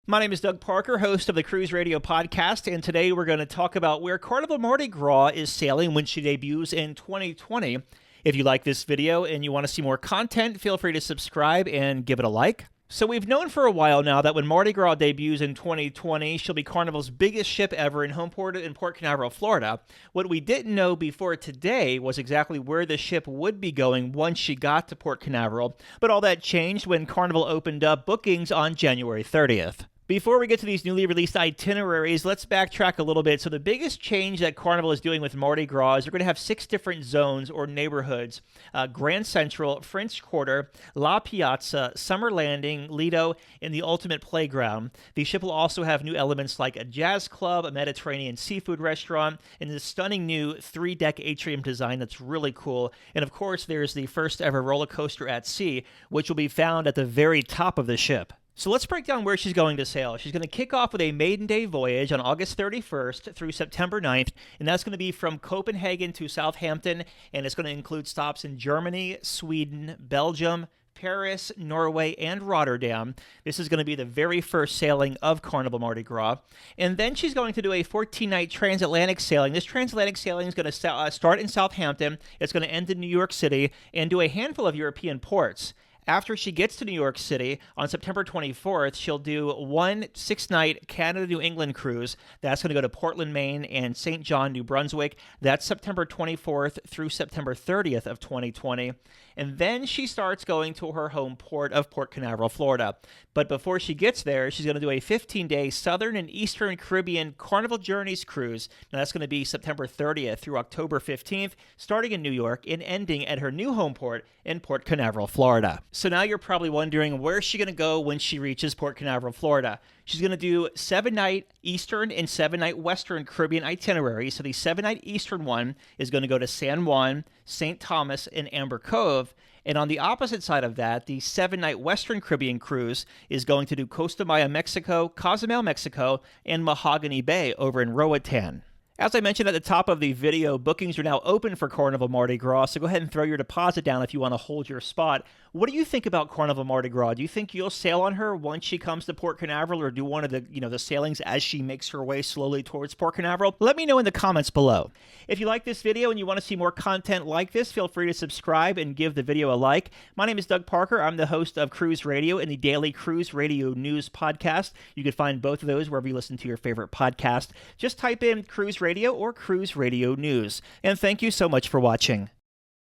My name is Doug Parker, host of the Cruise Radio podcast, and today we're going to talk about where Carnival Mardi Gras is sailing when she debuts in 2020. If you like this video and you want to see more content, feel free to subscribe and give it a like. So we've known for a while now that when Mardi Gras debuts in 2020, she'll be Carnival's biggest ship ever in homeport in Port Canaveral, Florida. What we didn't know before today was exactly where the ship would be going once she got to Port Canaveral, but all that changed when Carnival opened up bookings on January 30th. Before we get to these newly released itineraries, let's backtrack a little bit. So the biggest change that Carnival is doing with Mardi Gras is they're going to have 6 different zones or neighborhoods. Grand Central, French Quarter, La Piazza, Summer Landing, Lido, and the Ultimate Playground. The ship will also have new elements like a jazz club, a Mediterranean seafood restaurant, and the stunning new 3-deck atrium design that's really cool. And of course, there's the first ever roller coaster at sea, which will be found at the very top of the ship. So let's break down where she's going to sail. She's going to kick off with a maiden day voyage on August 31st through September 9th, and that's going to be from Copenhagen to Southampton, and it's going to include stops in Germany, Sweden, Belgium, Paris, Norway, and Rotterdam. This is going to be the very first sailing of Carnival Mardi Gras. And then she's going to do a 14-night transatlantic sailing. This transatlantic sailing is going to start in Southampton. It's going to end in New York City and do a handful of European ports. After she gets to New York City on September 24th, she'll do one 6-night Canada-New England cruise. That's going to go to Portland, Maine, and St. John, New Brunswick. That's September 24th through September 30th of 2020. And then she starts going to her home port of Port Canaveral, Florida. But before she gets there, she's going to do a 15-day Southern and Eastern Caribbean Carnival Journeys cruise. Now, that's going to be September 30th through October 15th, starting in New York and ending at her new home port in Port Canaveral, Florida. So now you're probably wondering, where's she going to go when she reaches Port Canaveral, Florida? She's going to do 7-night Eastern and 7-night Western Caribbean itineraries. So the 7-night Eastern one is going to go to San Juan, St. Thomas, and Amber Cove. And on the opposite side of that, the 7-night Western Caribbean cruise is going to do Costa Maya, Mexico, Cozumel, Mexico, and Mahogany Bay over in Roatan. As I mentioned at the top of the video, bookings are now open for Carnival Mardi Gras, so go ahead and throw your deposit down if you want to hold your spot. What do you think about Carnival Mardi Gras? Do you think you'll sail on her once she comes to Port Canaveral, or do one of the sailings as she makes her way slowly towards Port Canaveral? Let me know in the comments below. If you like this video and you want to see more content like this, feel free to subscribe and give the video a like. My name is Doug Parker. I'm the host of Cruise Radio and the daily Cruise Radio News podcast. You can find both of those wherever you listen to your favorite podcast. Just type in Cruise Radio or Cruise Radio News. And thank you so much for watching.